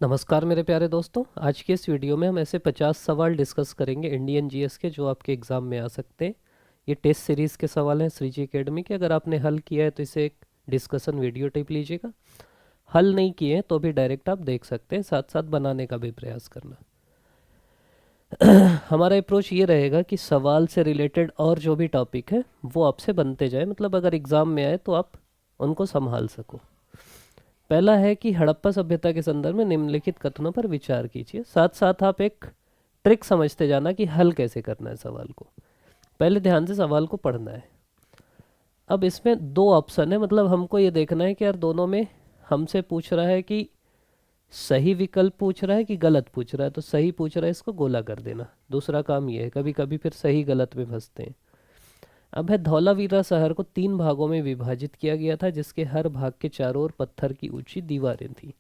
नमस्कार मेरे प्यारे दोस्तों। आज के इस वीडियो में हम ऐसे 50 सवाल डिस्कस करेंगे इंडियन जीएस के, जो आपके एग्ज़ाम में आ सकते हैं। ये टेस्ट सीरीज़ के सवाल हैं श्रीजी एकेडमी के। अगर आपने हल किया है तो इसे एक डिस्कशन वीडियो टिप लीजिएगा। हल नहीं किए हैं तो भी डायरेक्ट आप देख सकते हैं, साथ साथ बनाने का भी प्रयास करना। हमारा अप्रोच ये रहेगा कि सवाल से रिलेटेड और जो भी टॉपिक है वो आपसे बनते जाए, मतलब अगर एग्ज़ाम में आए तो आप उनको संभाल सको। पहला है कि हड़प्पा सभ्यता के संदर्भ में निम्नलिखित कथनों पर विचार कीजिए। साथ साथ आप एक ट्रिक समझते जाना कि हल कैसे करना है सवाल को। पहले ध्यान से सवाल को पढ़ना है। अब इसमें दो ऑप्शन है, मतलब हमको ये देखना है कि यार दोनों में हमसे पूछ रहा है कि सही विकल्प पूछ रहा है कि गलत पूछ रहा है। तो सही पूछ रहा है, इसको गोला कर देना। दूसरा काम ये है, कभी कभी फिर सही गलत में फंसते हैं। अब है, धौलावीरा शहर को 3 भागों में विभाजित किया गया था, जिसके हर भाग के चारों ओर पत्थर की ऊंची दीवारें थी।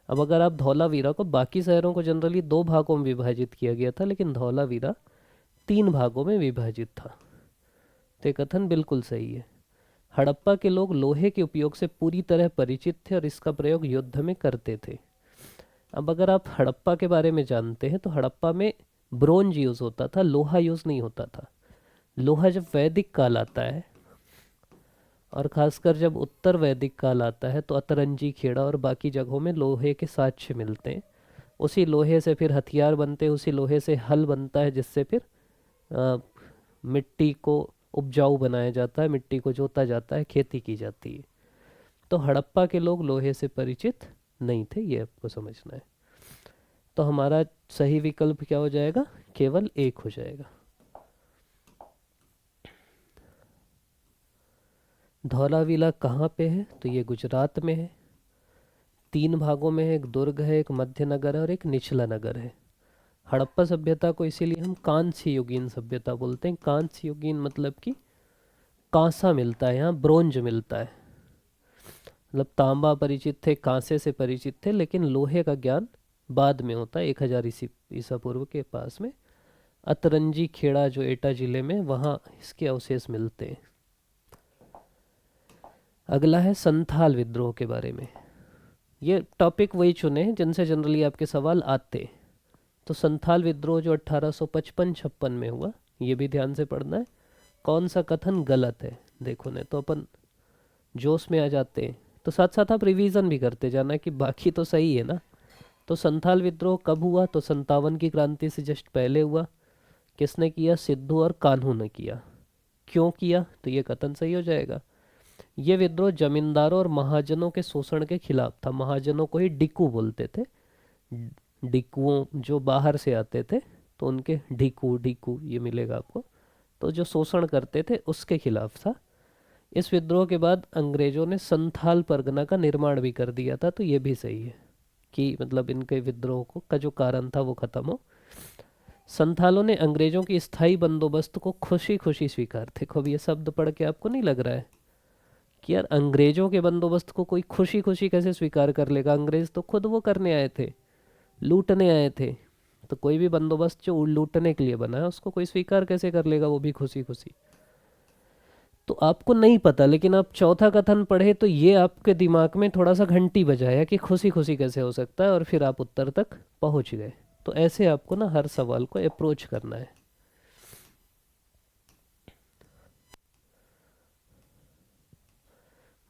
अब अगर आप धौलावीरा को, बाकी शहरों को जनरली 2 भागों में विभाजित किया गया था, लेकिन धौलावीरा 3 भागों में विभाजित था। तो ये कथन बिल्कुल सही है। हड़प्पा के लोग लोहे के उपयोग से पूरी तरह परिचित थे और इसका प्रयोग युद्ध में करते थे। अब अगर आप हड़प्पा के बारे में जानते हैं तो हड़प्पा में ब्रोंज यूज़ होता था, लोहा यूज़ नहीं होता था। लोहा जब वैदिक काल आता है, और ख़ासकर जब उत्तर वैदिक काल आता है, तो अतरंजी खेड़ा और बाकी जगहों में लोहे के साक्ष्य मिलते हैं। उसी लोहे से फिर हथियार बनते हैं, उसी लोहे से हल बनता है, जिससे फिर अ, मिट्टी को उपजाऊ बनाया जाता है, मिट्टी को जोता जाता है, खेती की जाती है। तो हड़प्पा के लोग लोहे से परिचित नहीं थे, ये आपको समझना है। तो हमारा सही विकल्प क्या हो जाएगा? केवल एक हो जाएगा। धौलावीरा कहाँ पे है? तो ये गुजरात में है। 3 भागों में है, एक दुर्ग है, एक मध्य नगर है और एक निचला नगर है। हड़प्पा सभ्यता को इसीलिए हम कांस्य युगीन सभ्यता बोलते हैं। कांस्य युगीन मतलब कि कांसा मिलता है, यहाँ ब्रोंज मिलता है। मतलब तांबा परिचित थे, कांसे से परिचित थे, लेकिन लोहे का ज्ञान बाद में होता है। 1000 ईसा पूर्व के पास में अतरंजी खेड़ा जो एटा जिले में, वहाँ इसके अवशेष मिलते हैं। अगला है संथाल विद्रोह के बारे में। ये टॉपिक वही चुने हैं जिनसे जनरली आपके सवाल आते। तो संथाल विद्रोह जो 1855-56 में हुआ, ये भी ध्यान से पढ़ना है। कौन सा कथन गलत है देखो, नहीं तो अपन जोश में आ जाते हैं। तो साथ साथ आप रिवीजन भी करते जाना कि बाकी तो सही है ना। तो संथाल विद्रोह कब हुआ? तो 57 की क्रांति से जस्ट पहले हुआ। किसने किया? सिद्धू और कान्हू ने किया। क्यों किया? तो ये कथन सही हो जाएगा। ये विद्रोह जमींदारों और महाजनों के शोषण के खिलाफ था। महाजनों को ही डिक्कू बोलते थे। डिक्कुओं जो बाहर से आते थे, तो उनके डिक्कू डिक्कू ये मिलेगा आपको। तो जो शोषण करते थे उसके खिलाफ था। इस विद्रोह के बाद अंग्रेजों ने संथाल परगना का निर्माण भी कर दिया था। तो ये भी सही है कि मतलब इनके विद्रोह को का जो कारण था वो खत्म हो। संथालों ने अंग्रेजों की स्थायी बंदोबस्त को खुशी खुशी स्वीकार। देखो, अब ये शब्द पढ़ के आपको नहीं लग रहा है कि यार अंग्रेजों के बंदोबस्त को कोई खुशी खुशी कैसे स्वीकार कर लेगा? अंग्रेज तो खुद वो करने आए थे, लूटने आए थे। तो कोई भी बंदोबस्त जो लूटने के लिए बना है उसको कोई स्वीकार कैसे कर लेगा, वो भी खुशी खुशी? तो आपको नहीं पता, लेकिन आप चौथा कथन पढ़े तो ये आपके दिमाग में थोड़ा सा घंटी बजाया कि खुशी खुशी कैसे हो सकता है, और फिर आप उत्तर तक पहुंच गए। तो ऐसे आपको ना हर सवाल को अप्रोच करना है।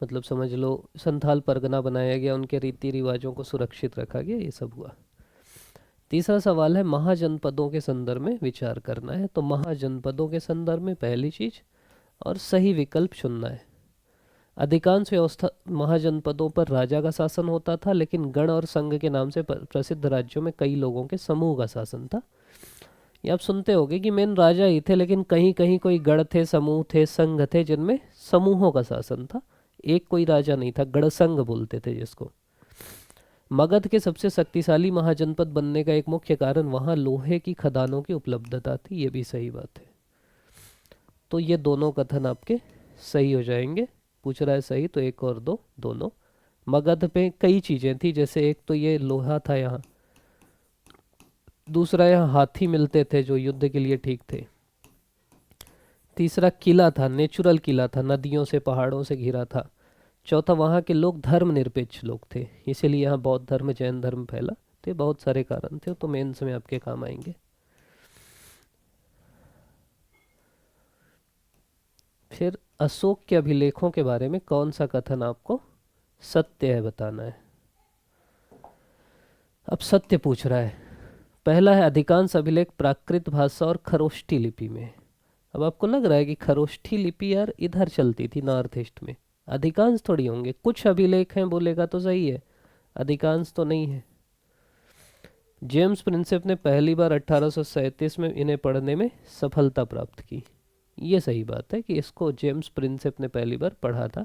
मतलब समझ लो, संथाल परगना बनाया गया, उनके रीति रिवाजों को सुरक्षित रखा गया, ये सब हुआ। तीसरा सवाल है, महाजनपदों के संदर्भ में विचार करना है। तो महाजनपदों के संदर्भ में पहली चीज और सही विकल्प चुनना है। अधिकांश व्यवस्था महाजनपदों पर राजा का शासन होता था, लेकिन गण और संघ के नाम से प्रसिद्ध राज्यों में कई लोगों के समूह का शासन था। ये आप सुनते होंगे कि मेन राजा ही थे, लेकिन कहीं कहीं कोई गण थे, समूह थे, संघ थे, जिनमें समूहों का शासन था। एक कोई राजा नहीं था, गण संघ बोलते थे जिसको। मगध के सबसे शक्तिशाली महाजनपद बनने का एक मुख्य कारण वहाँ लोहे की खदानों की उपलब्धता थी। ये भी सही बात है। तो ये दोनों कथन आपके सही हो जाएंगे। पूछ रहा है सही तो एक और दो, दोनों। मगध पे कई चीज़ें थी, जैसे एक तो ये लोहा था यहाँ, दूसरा यहाँ हाथी मिलते थे जो युद्ध के लिए ठीक थे, तीसरा किला था, नेचुरल किला था, नदियों से पहाड़ों से घिरा था, चौथा वहाँ के लोग धर्मनिरपेक्ष लोग थे, इसीलिए यहाँ बौद्ध धर्म जैन धर्म फैला। थे, बहुत सारे कारण थे, तो मेंस में आपके काम आएंगे। फिर अशोक के अभिलेखों के बारे में कौन सा कथन आपको सत्य है बताना है। अब सत्य पूछ रहा है। पहला है अधिकांश अभिलेख प्राकृत भाषा और खरोष्ठी लिपि में। अब आपको लग रहा है कि खरोष्ठी लिपि यार इधर चलती थी नॉर्थ ईस्ट में, अधिकांश थोड़ी होंगे, कुछ अभिलेख हैं बोलेगा तो सही है, अधिकांश तो नहीं है। जेम्स प्रिंसेप ने पहली बार 1837 में इन्हें पढ़ने में सफलता प्राप्त की। ये सही बात है कि इसको जेम्स प्रिंसेप ने पहली बार पढ़ा था।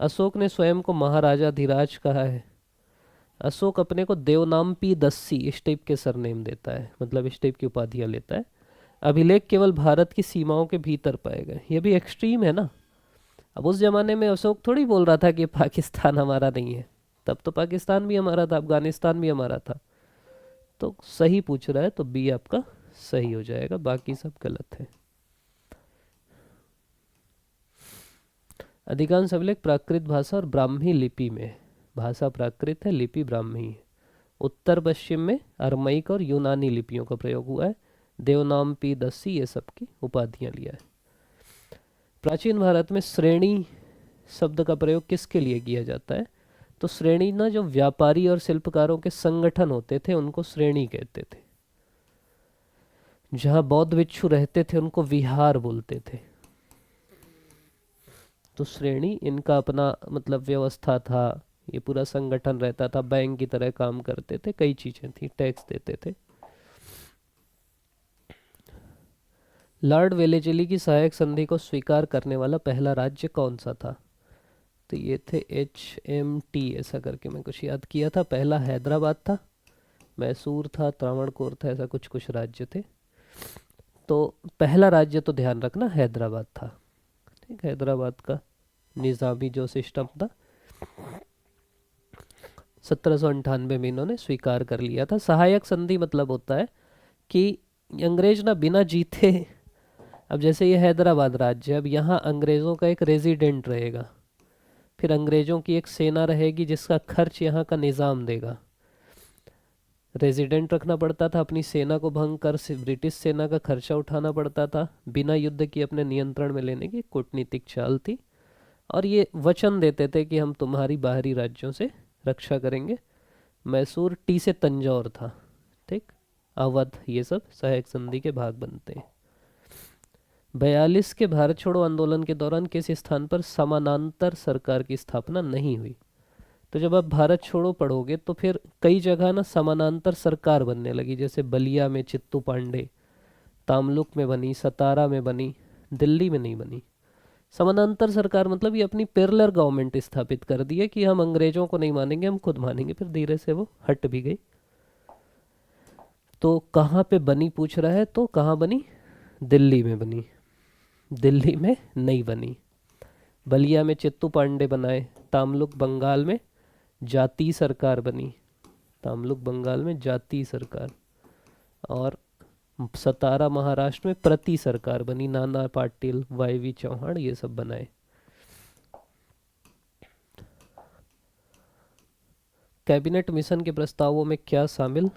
अशोक ने स्वयं को महाराजा धीराज कहा है। अशोक अपने को देवनाम्पी दस्सी इस टाइप के सरनेम देता है, मतलब इस टाइप की उपाधियां लेता है। अभिलेख केवल भारत की सीमाओं के भीतर पाए गए, ये भी एक्सट्रीम है ना। अब उस जमाने में अशोक थोड़ी बोल रहा था कि पाकिस्तान हमारा नहीं है, तब तो पाकिस्तान भी हमारा था, अफगानिस्तान भी हमारा था। तो सही पूछ रहा है तो बी आपका सही हो जाएगा, बाकी सब गलत है। अधिकांश अभिलेख प्राकृत भाषा और ब्राह्मी लिपि में है। भाषा प्राकृत है, लिपि ब्राह्मी है। उत्तर पश्चिम में अरमैक और यूनानी लिपियों का प्रयोग हुआ है। देवनाम्पी दस्सी ये सब की उपाधियां लिया है। प्राचीन भारत में श्रेणी शब्द का प्रयोग किसके लिए किया जाता है। तो श्रेणी ना, जो व्यापारी और शिल्पकारों के संगठन होते थे उनको श्रेणी कहते थे। जहाँ बौद्ध भिक्षु रहते थे उनको विहार बोलते थे। तो श्रेणी इनका अपना मतलब व्यवस्था था, ये पूरा संगठन रहता था, बैंक की तरह काम करते थे, कई चीजें थी, टैक्स देते थे। लॉर्ड वेलेजली की सहायक संधि को स्वीकार करने वाला पहला राज्य कौन सा था। तो ये थे HMT, ऐसा करके मैं कुछ याद किया था। पहला हैदराबाद था, मैसूर था, त्रावणकोर था, ऐसा कुछ कुछ राज्य थे। तो पहला राज्य तो ध्यान रखना हैदराबाद था। ठीक, हैदराबाद का निज़ामी जो सिस्टम था 1798 में इन्होंने स्वीकार कर लिया था। सहायक संधि मतलब होता है कि अंग्रेज ना बिना जीते, अब जैसे ये हैदराबाद राज्य, अब यहाँ अंग्रेज़ों का एक रेजिडेंट रहेगा, फिर अंग्रेज़ों की एक सेना रहेगी जिसका खर्च यहाँ का निज़ाम देगा। रेजिडेंट रखना पड़ता था, अपनी सेना को भंग कर ब्रिटिश सेना का खर्चा उठाना पड़ता था, बिना युद्ध की अपने नियंत्रण में लेने की कूटनीतिक चाल थी। और ये वचन देते थे कि हम तुम्हारी बाहरी राज्यों से रक्षा करेंगे। मैसूर टी से तंजौर था, ठीक, अवध, ये सब सहायक संधि के भाग बनते हैं। 42 के भारत छोड़ो आंदोलन के दौरान किस स्थान पर समानांतर सरकार की स्थापना नहीं हुई। तो जब आप भारत छोड़ो पढ़ोगे तो फिर कई जगह ना समानांतर सरकार बनने लगी, जैसे बलिया में चित्तू पांडे, तामलुक में बनी, सतारा में बनी, दिल्ली में नहीं बनी। समानांतर सरकार मतलब ये अपनी पैरेलल गवर्नमेंट स्थापित कर दी है कि हम अंग्रेजों को नहीं मानेंगे, हम खुद मानेंगे। फिर धीरे से वो हट भी गई। तो कहाँ पे बनी पूछ रहा है, तो कहाँ बनी, दिल्ली में बनी, दिल्ली में नहीं बनी। बलिया में चित्तू पांडे बनाए, तामलुक बंगाल में जाति सरकार बनी, तामलुक बंगाल में जाति सरकार, और सतारा महाराष्ट्र में प्रति सरकार बनी, नाना पाटिल, वाईवी चौहान ये सब बनाए। कैबिनेट मिशन के प्रस्तावों में क्या शामिल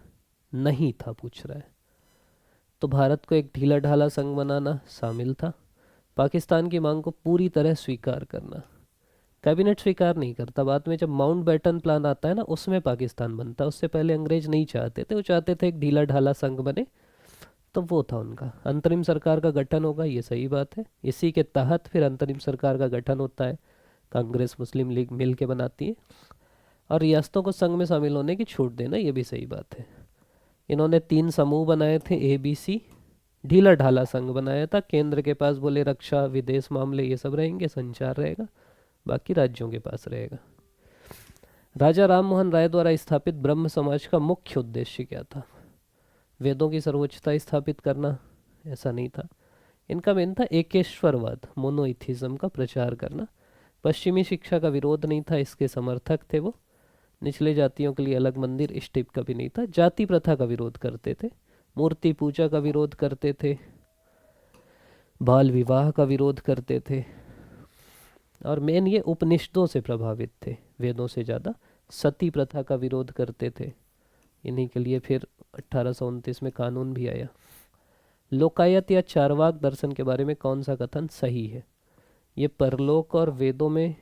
नहीं था पूछ रहा है। तो भारत को एक ढीला ढाला संघ बनाना शामिल था। पाकिस्तान की मांग को पूरी तरह स्वीकार करना, कैबिनेट स्वीकार नहीं करता, बाद में जब माउंटबेटन प्लान आता है ना उसमें पाकिस्तान बनता है। उससे पहले अंग्रेज नहीं चाहते थे, वो चाहते थे एक ढीला ढाला संघ बने, तो वो था उनका। अंतरिम सरकार का गठन होगा, ये सही बात है, इसी के तहत फिर अंतरिम सरकार का गठन होता है, कांग्रेस मुस्लिम लीग मिल के बनाती है। और रियासतों को संघ में शामिल होने की छूट देना, ये भी सही बात है। इन्होंने 3 समूह बनाए थे, ABC, ढीला ढाला संघ बनाया था। केंद्र के पास बोले रक्षा, विदेश मामले ये सब रहेंगे, संचार रहेगा, बाकी राज्यों के पास रहेगा। राजा राम मोहन राय द्वारा स्थापित ब्रह्म समाज का मुख्य उद्देश्य क्या था। वेदों की सर्वोच्चता स्थापित करना, ऐसा नहीं था। इनका मेन था एकेश्वरवाद, मोनोइथिज्म का प्रचार करना। पश्चिमी शिक्षा का विरोध नहीं था, इसके समर्थक थे वो। निचले जातियों के लिए अलग मंदिर इस टाइप का भी नहीं था। जाति प्रथा का विरोध करते थे, मूर्ति पूजा का विरोध करते थे, बाल विवाह का विरोध करते थे, और मेन ये उपनिषदों से प्रभावित थे वेदों से ज़्यादा। सती प्रथा का विरोध करते थे, इन्हीं के लिए फिर 1829 में कानून भी आया। लोकायत या चारवाक दर्शन के बारे में कौन सा कथन सही है? ये परलोक और वेदों में,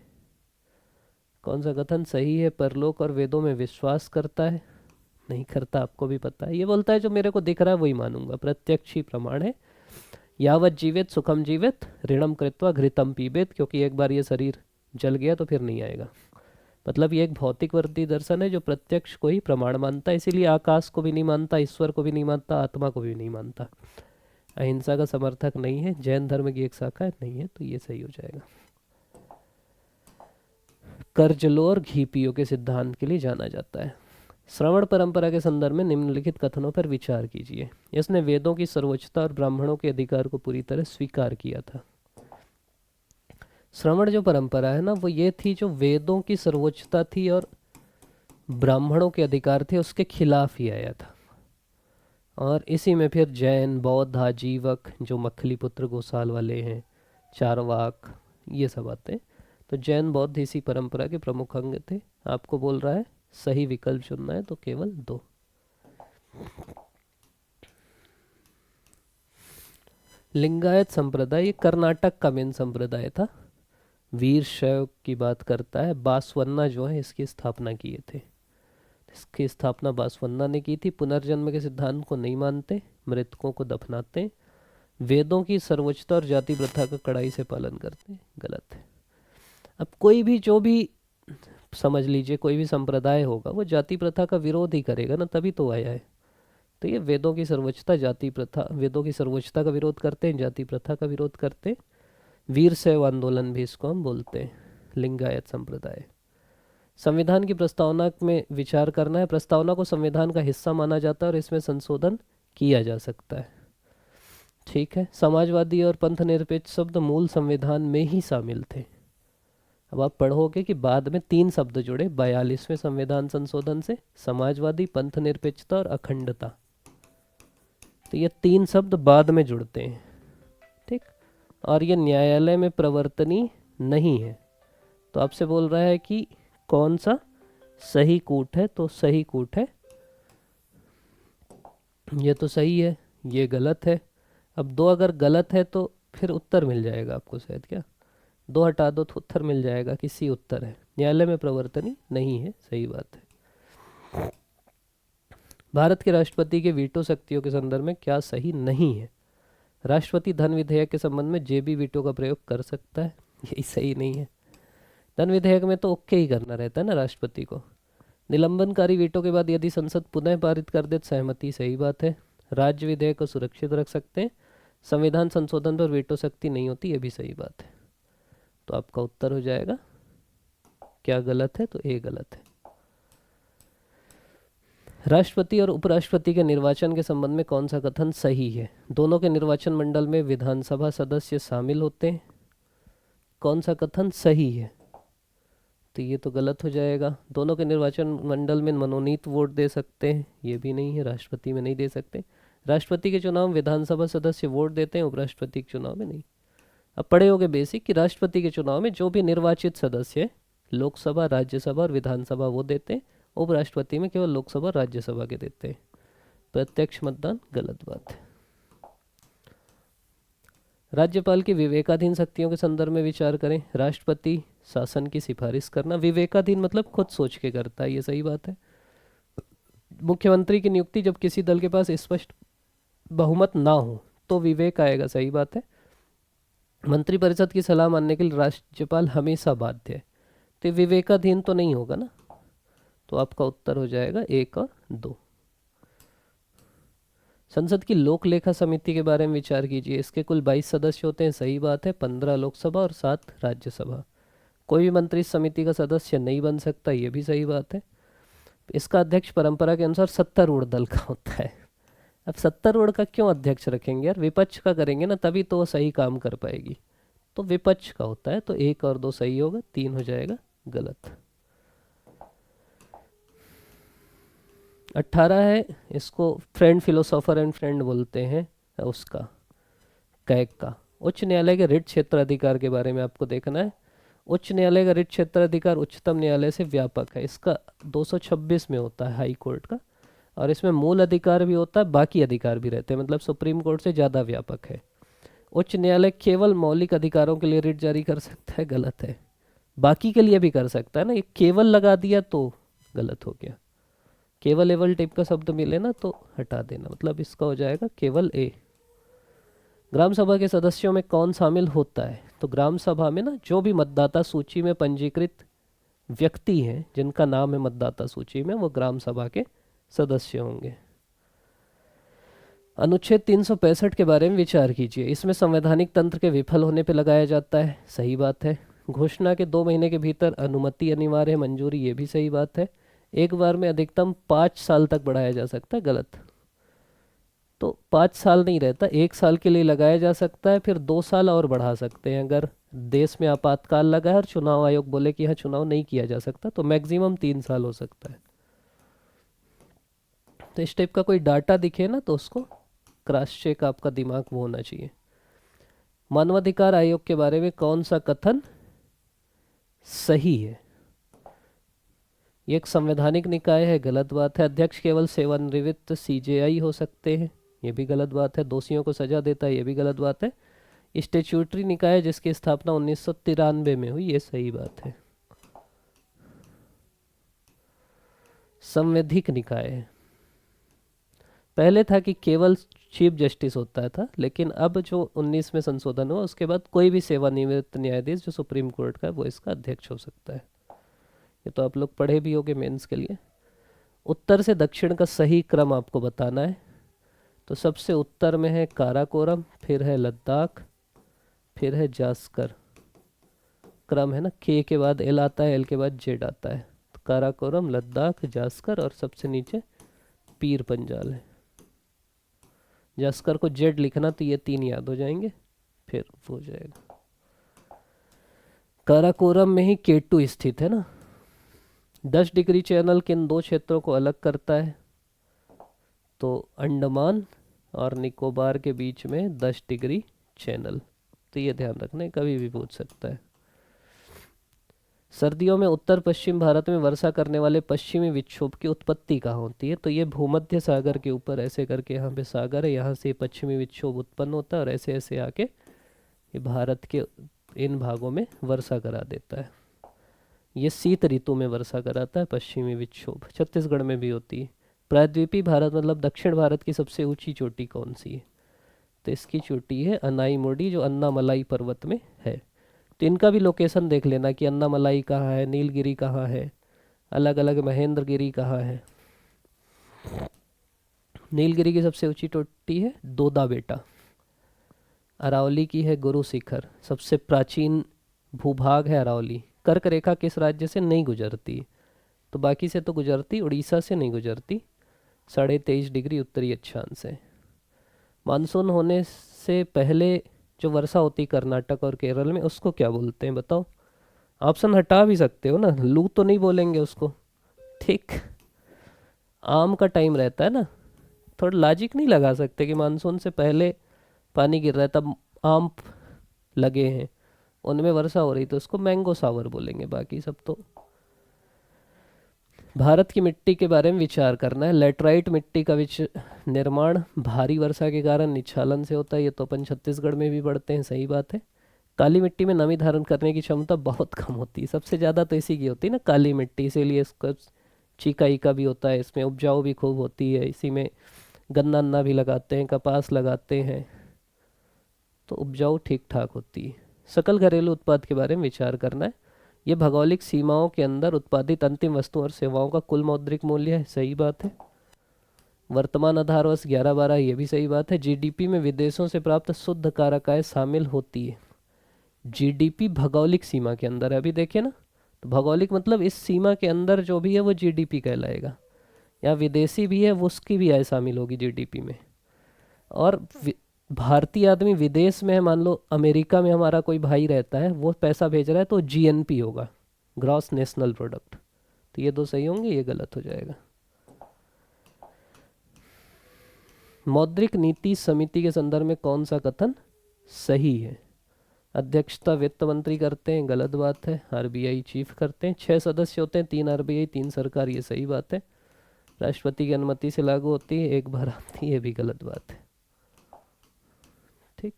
कौन सा कथन सही है? परलोक और वेदों में विश्वास करता है? नहीं करता, आपको भी पता है। ये बोलता है जो मेरे को दिख रहा है वही मानूंगा, प्रत्यक्ष ही प्रमाण है। यावत जीवित सुखम जीवित ऋणम कृत्वा घृतम पीबेत, क्योंकि एक बार ये शरीर जल गया तो फिर नहीं आएगा। मतलब ये एक भौतिकवर्ती दर्शन है जो प्रत्यक्ष को ही प्रमाण मानता है, इसीलिए आकाश को भी नहीं मानता, ईश्वर को भी नहीं मानता, आत्मा को भी नहीं मानता। अहिंसा का समर्थक नहीं है, जैन धर्म की एक शाखा नहीं है, तो ये सही हो जाएगा। कर्ज लो और घी पियो के सिद्धांत के लिए जाना जाता है। श्रवण परंपरा के संदर्भ में निम्नलिखित कथनों पर विचार कीजिए। इसने वेदों की सर्वोच्चता और ब्राह्मणों के अधिकार को पूरी तरह स्वीकार किया था। श्रवण जो परंपरा है ना, वो ये थी जो वेदों की सर्वोच्चता थी और ब्राह्मणों के अधिकार थे उसके खिलाफ ही आया था। और इसी में फिर जैन, बौद्ध, आजीवक जो मखली पुत्र गोसाल वाले हैं, चारवाक, ये सब आते हैं। तो जैन बौद्ध इसी परंपरा के प्रमुख अंग थे। आपको बोल रहा है सही विकल्प चुनना है तो केवल 2। लिंगायत संप्रदाय, ये कर्नाटक का मेन संप्रदाय था। वीर शैव की बात करता है। बासवन्ना जो है इसकी स्थापना किए थे। इसकी स्थापना बासवन्ना ने की थी। पुनर्जन्म के सिद्धांत को नहीं मानते, मृतकों को दफनाते, वेदों की सर्वोच्चता और जाति प्रथा का कड़ाई से पालन करते। गलत है। अब कोई भी जो भी समझ लीजिए कोई भी संप्रदाय होगा वो जाति प्रथा का विरोध ही करेगा ना, तभी तो आया है। तो ये वेदों की सर्वोच्चता, जाति प्रथा, वेदों की सर्वोच्चता का विरोध करते हैं, जाति प्रथा का विरोध करते हैं। वीर शैव आंदोलन भी इसको हम बोलते हैं। लिंगायत संप्रदाय। संविधान की प्रस्तावना में विचार करना है। प्रस्तावना को संविधान का हिस्सा माना जाता है और इसमें संशोधन किया जा सकता है। ठीक है। समाजवादी और पंथ निरपेक्ष शब्द मूल संविधान में ही शामिल थे। अब आप पढ़ोगे कि बाद में 3 शब्द जुड़े 42वें संविधान संशोधन से, समाजवादी, पंथ निरपेक्षता और अखंडता। तो ये 3 शब्द बाद में जुड़ते हैं। ठीक। और ये न्यायालय में प्रवर्तनीय नहीं है। तो आपसे बोल रहा है कि कौन सा सही कूट है, तो सही कूट है ये, तो सही है, ये गलत है। अब 2 अगर गलत है तो फिर उत्तर मिल जाएगा आपको शायद। क्या 2 हटा दो तो उत्तर मिल जाएगा कि सी उत्तर है। न्यायालय में प्रवर्तनीय नहीं है, सही बात है। भारत के राष्ट्रपति के वीटो शक्तियों के संदर्भ में क्या सही नहीं है? राष्ट्रपति धन विधेयक के संबंध में जेबी वीटो का प्रयोग कर सकता है, यही सही नहीं है। धन विधेयक में तो ओके ही करना रहता है ना राष्ट्रपति को। निलंबनकारी वीटो के बाद यदि संसद पुनः पारित कर दे सहमति, सही बात है। राज्य विधेयक को सुरक्षित रख सकते हैं। संविधान संशोधन पर वीटो शक्ति नहीं होती, ये भी सही बात है। तो आपका उत्तर हो जाएगा, क्या गलत है? तो ए गलत है। राष्ट्रपति और उपराष्ट्रपति के निर्वाचन के संबंध में कौन सा कथन सही है? दोनों के निर्वाचन मंडल में विधानसभा सदस्य शामिल होते हैं। कौन सा कथन सही है? तो ये तो गलत हो जाएगा। दोनों के निर्वाचन मंडल में मनोनीत वोट दे सकते हैं, ये भी नहीं है। राष्ट्रपति में नहीं दे सकते। राष्ट्रपति के चुनाव में विधानसभा सदस्य वोट देते हैं, उपराष्ट्रपति के चुनाव में नहीं। अब पढ़े होगे बेसिक कि राष्ट्रपति के चुनाव में जो भी निर्वाचित सदस्य लोकसभा, राज्यसभा और विधानसभा वो देते हैं, उपराष्ट्रपति में केवल लोकसभा, राज्यसभा के देते हैं। प्रत्यक्ष मतदान गलत बात है। राज्यपाल की विवेकाधीन शक्तियों के संदर्भ में विचार करें। राष्ट्रपति शासन की सिफारिश करना, विवेकाधीन मतलब खुद सोच के करता है, ये सही बात है। मुख्यमंत्री की नियुक्ति जब किसी दल के पास स्पष्ट बहुमत ना हो तो विवेक आएगा, सही बात है। मंत्रिपरिषद की सलाह मानने के लिए राज्यपाल हमेशा बाध्य है, तो विवेकाधीन तो नहीं होगा ना। तो आपका उत्तर हो जाएगा 1 और 2। संसद की लोक लेखा समिति के बारे में विचार कीजिए। इसके कुल 22 सदस्य होते हैं, सही बात है। 15 लोकसभा और 7 राज्यसभा। कोई भी मंत्री इस समिति का सदस्य नहीं बन सकता, ये भी सही बात है। इसका अध्यक्ष परंपरा के अनुसार सत्तारूढ़ दल का होता है। अब सत्तारूढ़ का क्यों अध्यक्ष रखेंगे यार? विपक्ष का करेंगे ना, तभी तो वो सही काम कर पाएगी। तो विपक्ष का होता है, तो 1 और 2 सही होगा, 3 हो जाएगा गलत। 18 है, इसको फ्रेंड फिलोसोफर एंड फ्रेंड बोलते हैं, उसका कैग का। उच्च न्यायालय के रिट क्षेत्र अधिकार के बारे में आपको देखना है। उच्च न्यायालय का रिट क्षेत्र अधिकार उच्चतम न्यायालय से व्यापक है। इसका 226 में होता है हाई कोर्ट का। और इसमें मूल अधिकार भी होता है, बाकी अधिकार भी रहते हैं, मतलब सुप्रीम कोर्ट से ज़्यादा व्यापक है। उच्च न्यायालय केवल मौलिक अधिकारों के लिए रिट जारी कर सकता है, गलत है। बाकी के लिए भी कर सकता है ना, ये केवल लगा दिया तो गलत हो गया। केवल एवल टाइप का शब्द मिले ना तो हटा देना, मतलब इसका हो जाएगा केवल ए। ग्राम सभा के सदस्यों में कौन शामिल होता है? तो ग्राम सभा में ना जो भी मतदाता सूची में पंजीकृत व्यक्ति हैं, जिनका नाम है मतदाता सूची में, वो ग्राम सभा के सदस्य होंगे। अनुच्छेद 365 के बारे में विचार कीजिए। इसमें संवैधानिक तंत्र के विफल होने पर लगाया जाता है, सही बात है। घोषणा के 2 महीने के भीतर अनुमति अनिवार्य है, मंजूरी, ये भी सही बात है। एक बार में अधिकतम 5 साल तक बढ़ाया जा सकता है, गलत। तो 5 साल नहीं रहता, 1 साल के लिए लगाया जा सकता है, फिर 2 साल और बढ़ा सकते हैं अगर देश में आपातकाल लगा है और चुनाव आयोग बोले कि यहाँ चुनाव नहीं किया जा सकता, तो मैक्सिमम 3 साल हो सकता है। तो इस टाइप का कोई डाटा दिखे ना तो उसको क्रॉस चेक, आपका दिमाग वो होना चाहिए। मानवाधिकार आयोग के बारे में कौन सा कथन सही है? ये एक संवैधानिक निकाय है, गलत बात है। अध्यक्ष केवल सेवानिवृत्त सीजेआई हो सकते हैं, ये भी गलत बात है। दोषियों को सजा देता है, ये भी गलत बात है। स्टेचुटरी निकाय जिसकी स्थापना 1993 में हुई, ये सही बात है। संवैधिक निकाय है, पहले था कि केवल चीफ जस्टिस होता था, लेकिन अब जो 19 में संशोधन हुआ उसके बाद कोई भी सेवानिवृत्त न्यायाधीश जो सुप्रीम कोर्ट का है वो इसका अध्यक्ष हो सकता है। ये तो आप लोग पढ़े भी होंगे मेंस के लिए। उत्तर से दक्षिण का सही क्रम आपको बताना है। तो सबसे उत्तर में है काराकोरम, फिर है लद्दाख, फिर है जास्कर। क्रम है ना, के के बाद एल आता है, एल के बाद जेड आता है। तो काराकोरम, लद्दाख, जास्कर और सबसे नीचे पीर पंजाल है। जास्कर को जेड लिखना तो ये 3 याद हो जाएंगे, फिर वो हो जाएगा। काराकोरम में ही केटू स्थित है ना। 10 डिग्री चैनल किन 2 क्षेत्रों को अलग करता है? तो अंडमान और निकोबार के बीच में 10 डिग्री चैनल, तो ये ध्यान रखना है, कभी भी पूछ सकता है। सर्दियों में उत्तर पश्चिम भारत में वर्षा करने वाले पश्चिमी विक्षोभ की उत्पत्ति कहाँ होती है? तो ये भूमध्य सागर के ऊपर ऐसे करके, यहाँ पे सागर है, यहाँ से पश्चिमी विक्षोभ उत्पन्न होता है और ऐसे ऐसे आके ये भारत के इन भागों में वर्षा करा देता है। ये शीत ऋतु में वर्षा कराता है पश्चिमी विक्षोभ। छत्तीसगढ़ में भी होती है। प्रायद्वीपीय भारत मतलब दक्षिण भारत की सबसे ऊंची चोटी कौन सी है? तो इसकी चोटी है अनाईमोडी, जो अन्नामलाई पर्वत में है। तो इनका भी लोकेशन देख लेना कि अन्नामलाई कहाँ है, नीलगिरी कहाँ है, अलग अलग महेंद्रगिरी कहाँ है। नीलगिरी की सबसे ऊंची चोटी है दोदा बेटा। अरावली की है गुरु शिखर। सबसे प्राचीन भूभाग है अरावली। कर्क रेखा किस राज्य से नहीं गुजरती? तो बाकी से तो गुजरती, उड़ीसा से नहीं गुजरती। 23.5 डिग्री उत्तरी अक्षांश से। मानसून होने से पहले जो वर्षा होती कर्नाटक और केरल में, उसको क्या बोलते हैं बताओ? ऑप्शन हटा भी सकते हो ना, लू तो नहीं बोलेंगे उसको, ठीक। आम का टाइम रहता है ना, थोड़ा लॉजिक नहीं लगा सकते कि मानसून से पहले पानी गिर रहा है तब आम लगे हैं, उनमें वर्षा हो रही, तो उसको मैंगो सावर बोलेंगे। बाकी सब तो। भारत की मिट्टी के बारे में विचार करना है। लेटराइट मिट्टी का निर्माण भारी वर्षा के कारण निच्छालन से होता है, ये तो अपन छत्तीसगढ़ में भी पढ़ते हैं, सही बात है। काली मिट्टी में नमी धारण करने की क्षमता बहुत कम होती है, सबसे ज़्यादा तो इसी की होती है ना, काली मिट्टी, इसीलिए इसका चीका ईका भी होता है। इसमें उपजाऊ भी खूब होती है, इसी में गन्ना अन्ना भी लगाते हैं, कपास लगाते हैं, तो उपजाऊ ठीक ठाक होती है। सकल घरेलू उत्पाद के बारे में विचार करना है। ये भौगोलिक सीमाओं के अंदर उत्पादित अंतिम वस्तुओं और सेवाओं का कुल मौद्रिक मूल्य है, सही बात है। वर्तमान आधार वर्ष 11-12, ये भी सही बात है। जीडीपी में विदेशों से प्राप्त शुद्ध कारक आय शामिल होती है। जीडीपी भौगोलिक सीमा के अंदर है, अभी देखे ना, तो भौगोलिक मतलब इस सीमा के अंदर जो भी है वो जीडीपी कहलाएगा। या विदेशी भी है वो, उसकी भी आय शामिल होगी जीडीपी में। और भारतीय आदमी विदेश में है, मान लो अमेरिका में हमारा कोई भाई रहता है, वो पैसा भेज रहा है, तो जीएनपी होगा, ग्रॉस नेशनल प्रोडक्ट। तो ये 2 सही होंगे, ये गलत हो जाएगा। मौद्रिक नीति समिति के संदर्भ में कौन सा कथन सही है? अध्यक्षता वित्त मंत्री करते हैं, गलत बात है। आरबीआई चीफ करते हैं। 6 सदस्य होते हैं, 3 आरबीआई 3 सरकार, ये सही बात है। राष्ट्रपति की अनुमति से लागू होती है, एक बार आती है, ये भी गलत बात है। ठीक,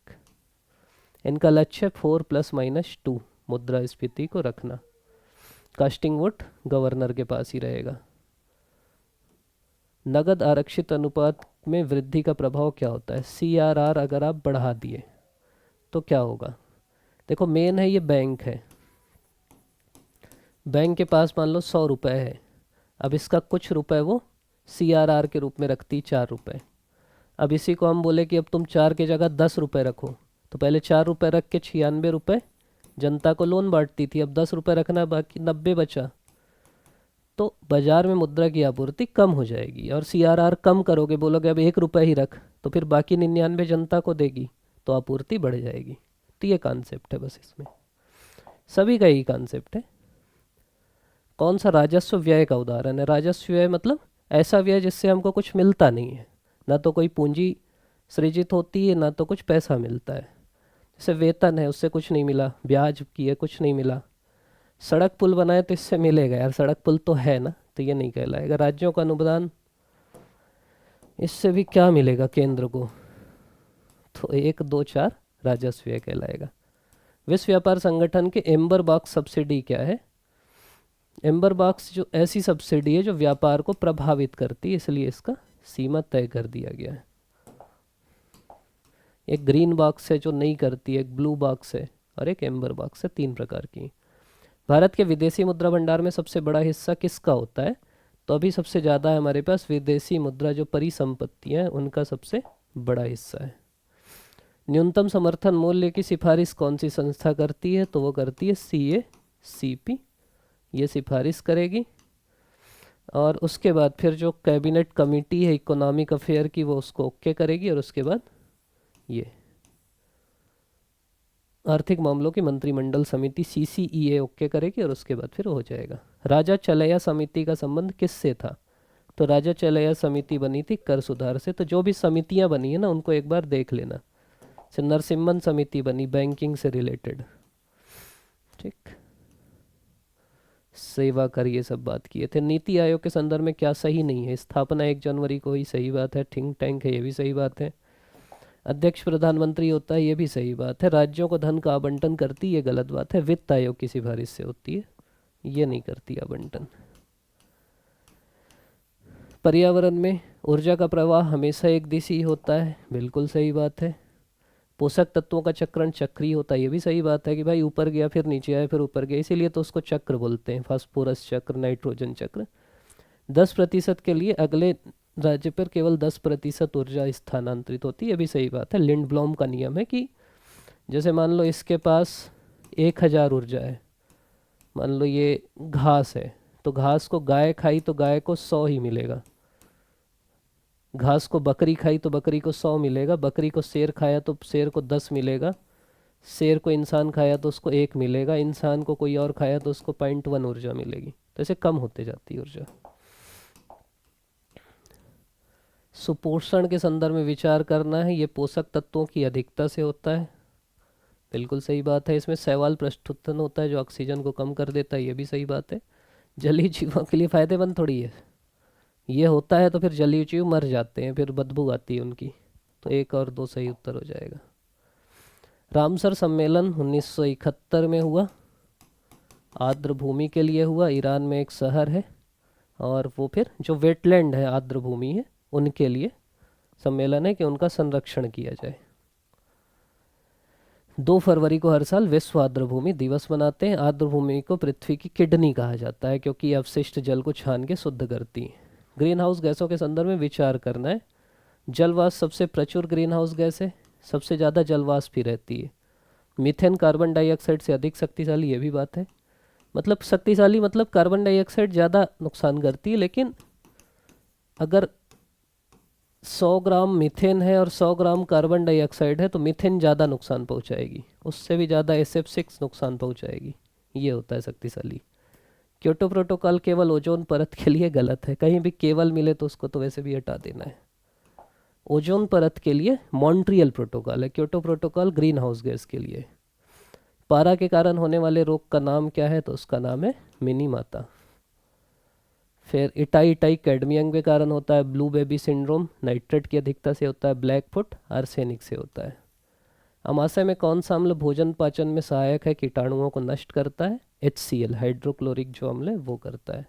इनका लक्ष्य 4 ± 2 मुद्रास्फीति को रखना। कास्टिंग वोट गवर्नर के पास ही रहेगा। नगद आरक्षित अनुपात में वृद्धि का प्रभाव क्या होता है? CRR अगर आप बढ़ा दिए तो क्या होगा? देखो मेन है ये बैंक है, बैंक के पास मान लो 100 रुपये है, अब इसका कुछ रुपए वो CRR के रूप में रखती 4 रुपये। अब इसी को हम बोले कि अब तुम 4 की जगह 10 रुपये रखो, तो पहले 4 रुपये रख के 96 रुपये जनता को लोन बांटती थी, अब 10 रुपये रखना, बाकी 90 बचा, तो बाजार में मुद्रा की आपूर्ति कम हो जाएगी। और CRR कम करोगे, बोलोगे अब 1 रुपये ही रख, तो फिर बाकी 99 जनता को देगी, तो आपूर्ति बढ़ जाएगी। तो ये कॉन्सेप्ट है, बस इसमें सभी का यही कॉन्सेप्ट है। कौन सा राजस्व व्यय का उदाहरण है? राजस्व व्यय मतलब ऐसा व्यय जिससे हमको कुछ मिलता नहीं है, ना तो कोई पूंजी सृजित होती है, ना तो कुछ पैसा मिलता है। जैसे वेतन है, उससे कुछ नहीं मिला, ब्याज किए कुछ नहीं मिला, सड़क पुल बनाए तो इससे मिलेगा, यार सड़क पुल तो है ना, तो ये नहीं कहलाएगा। राज्यों का अनुदान, इससे भी क्या मिलेगा केंद्र को? तो 1, 2, 4 राजस्व व्यय कहलाएगा। विश्व व्यापार संगठन के एम्बर बॉक्स सब्सिडी क्या है? एम्बर बॉक्स जो ऐसी सब्सिडी है जो व्यापार को प्रभावित करती है, इसलिए इसका सीमा तय कर दिया गया है। एक ग्रीन बॉक्स है जो नहीं करती है, एक ब्लू बॉक्स है और एक एम्बर बॉक्स है, 3 प्रकार की। भारत के विदेशी मुद्रा भंडार में सबसे बड़ा हिस्सा किसका होता है? तो अभी सबसे ज़्यादा है हमारे पास विदेशी मुद्रा, जो परिसंपत्तियाँ हैं उनका सबसे बड़ा हिस्सा है। न्यूनतम समर्थन मूल्य की सिफारिश कौन सी संस्था करती है? तो वो करती है CACP, ये सिफारिश करेगी। और उसके बाद फिर जो कैबिनेट कमेटी है इकोनॉमिक अफेयर की, वो उसको ओके करेगी, और उसके बाद ये आर्थिक मामलों की मंत्रिमंडल समिति CCEA ओके करेगी, और उसके बाद फिर हो जाएगा। राजा चलैया समिति का संबंध किससे था? तो राजा चलैया समिति बनी थी कर सुधार से। तो जो भी समितियां बनी है ना, उनको एक बार देख लेना। नरसिम्हन समिति बनी बैंकिंग से रिलेटेड, ठीक, सेवा कर, ये सब बात किए थे। नीति आयोग के संदर्भ में क्या सही नहीं है? स्थापना 1 जनवरी को ही, सही बात है। थिंक टैंक है, ये भी सही बात है। अध्यक्ष प्रधानमंत्री होता है, ये भी सही बात है। राज्यों को धन का आवंटन करती, ये गलत बात है। वित्त आयोग की सिफारिश से होती है, ये नहीं करती आवंटन। पर्यावरण में ऊर्जा का प्रवाह हमेशा एक दिशी होता है, बिल्कुल सही बात है। पोषक तत्वों का चक्रण चक्रीय होता है, ये भी सही बात है कि भाई ऊपर गया फिर नीचे आया फिर ऊपर गया, इसीलिए तो उसको चक्र बोलते हैं, फास्फोरस चक्र, नाइट्रोजन चक्र। 10% के लिए अगले राज्य पर केवल 10% ऊर्जा स्थानांतरित होती है, ये भी सही बात है। लिंडब्लॉम का नियम है कि जैसे मान लो इसके पास 1000 ऊर्जा है, मान लो ये घास है, तो घास को गाय खाई तो गाय को 100 ही मिलेगा, घास को बकरी खाई तो बकरी को 100 मिलेगा, बकरी को शेर खाया तो शेर को 10 मिलेगा, शेर को इंसान खाया तो उसको 1 मिलेगा, इंसान को कोई और खाया तो उसको 0.1 ऊर्जा मिलेगी। तो ऐसे कम होते जाती है ऊर्जा। सुपोषण के संदर्भ में विचार करना है, ये पोषक तत्वों की अधिकता से होता है, बिल्कुल सही बात है। इसमें शैवाल प्रस्तुतन होता है जो ऑक्सीजन को कम कर देता है, ये भी सही बात है। जलीय जीवों के लिए फायदेमंद थोड़ी है, ये होता है तो फिर जलीय जीव मर जाते हैं, फिर बदबू आती है उनकी। तो 1 और 2 सही उत्तर हो जाएगा। रामसर सम्मेलन 1971 में हुआ, आर्द्र भूमि के लिए हुआ, ईरान में एक शहर है, और वो फिर जो वेटलैंड है, आर्द्र भूमि है, उनके लिए सम्मेलन है कि उनका संरक्षण किया जाए। 2 फरवरी को हर साल विश्व आर्द्र भूमि दिवस मनाते हैं। आर्द्र भूमि को पृथ्वी की किडनी कहा जाता है क्योंकि अवशिष्ट जल को छान के शुद्ध करती है। ग्रीन हाउस गैसों के संदर्भ में विचार करना है। जलवाष्प सबसे प्रचुर ग्रीन हाउस गैस है, सबसे ज़्यादा जलवाष्प ही रहती है। मीथेन कार्बन डाइऑक्साइड से अधिक शक्तिशाली, ये भी बात है। मतलब शक्तिशाली मतलब कार्बन डाइऑक्साइड ज़्यादा नुकसान करती है, लेकिन अगर 100 ग्राम मीथेन है और 100 ग्राम कार्बन डाइऑक्साइड है तो मीथेन ज़्यादा नुकसान पहुंचाएगी, उससे भी ज़्यादा SF6 नुकसान पहुंचाएगी, ये होता है शक्तिशाली। क्योटो प्रोटोकॉल केवल ओजोन परत के लिए गलत है, कहीं भी केवल मिले तो उसको तो वैसे भी हटा देना है। ओजोन परत के लिए मॉन्ट्रियल प्रोटोकॉल है, Kyoto protocol green house gas के लिए। पारा के कारण होने वाले रोग का नाम क्या है? तो उसका नाम है मिनी माता। फिर इटाई इटाई कैडमियम के कारण होता है, ब्लू बेबी सिंड्रोम नाइट्रेट की अधिकता से होता है, ब्लैक फुट आर्सेनिक से होता है। अमाशय में कौन सा अम्ल भोजन पाचन में सहायक है, कीटाणुओं को नष्ट करता है? HCl हाइड्रोक्लोरिक जो अम्ल है वो करता है।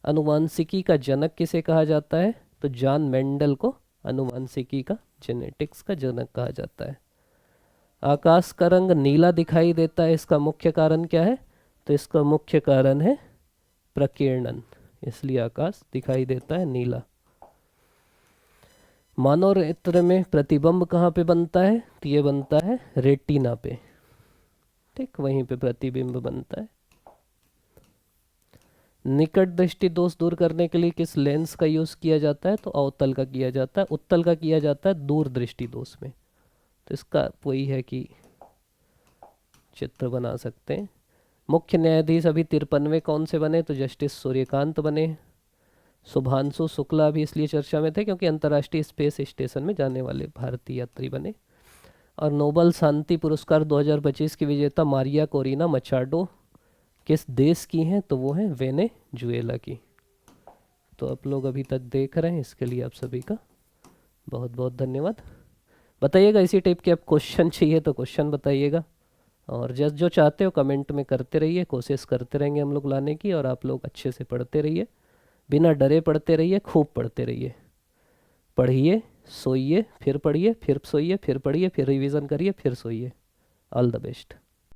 अनुवांशिकी का जनक किसे कहा जाता है? तो जॉन मेंडल को अनुवांशिकी का, जेनेटिक्स का जनक कहा जाता है। आकाश का रंग नीला दिखाई देता है, इसका मुख्य कारण क्या है? तो इसका मुख्य कारण है प्रकीर्णन, इसलिए आकाश दिखाई देता है नीला। मानव नेत्र में प्रतिबिंब कहाँ पे बनता है? तो ये बनता है रेटिना पे, ठीक, वहीं पे प्रतिबिंब बनता है। निकट दृष्टि दोष दूर करने के लिए किस लेंस का यूज किया जाता है? तो अवतल का किया जाता है, उत्तल का किया जाता है दूर दृष्टि दोष में। तो इसका वही है कि चित्र बना सकते हैं। मुख्य न्यायाधीश अभी 53वें कौन से बने? तो जस्टिस सूर्यकांत बने। शुभांशु शुक्ला भी इसलिए चर्चा में थे क्योंकि अंतर्राष्ट्रीय स्पेस स्टेशन में जाने वाले भारतीय यात्री बने। और नोबल शांति पुरस्कार 2025 की विजेता मारिया कोरिना मचाडो किस देश की हैं? तो वो हैं वेनेजुएला की। तो आप लोग अभी तक देख रहे हैं, इसके लिए आप सभी का बहुत बहुत धन्यवाद। बताइएगा इसी टाइप के आप क्वेश्चन चाहिए तो क्वेश्चन बताइएगा, और जस्ट जो चाहते हो कमेंट में करते रहिए, कोशिश करते रहेंगे हम लोग लाने की। और आप लोग अच्छे से पढ़ते रहिए, बिना डरे पढ़ते रहिए, खूब पढ़ते रहिए। पढ़िए, सोइए, फिर पढ़िए, फिर सोइए, फिर पढ़िए, फिर रिवीजन करिए, फिर सोइए। All the best.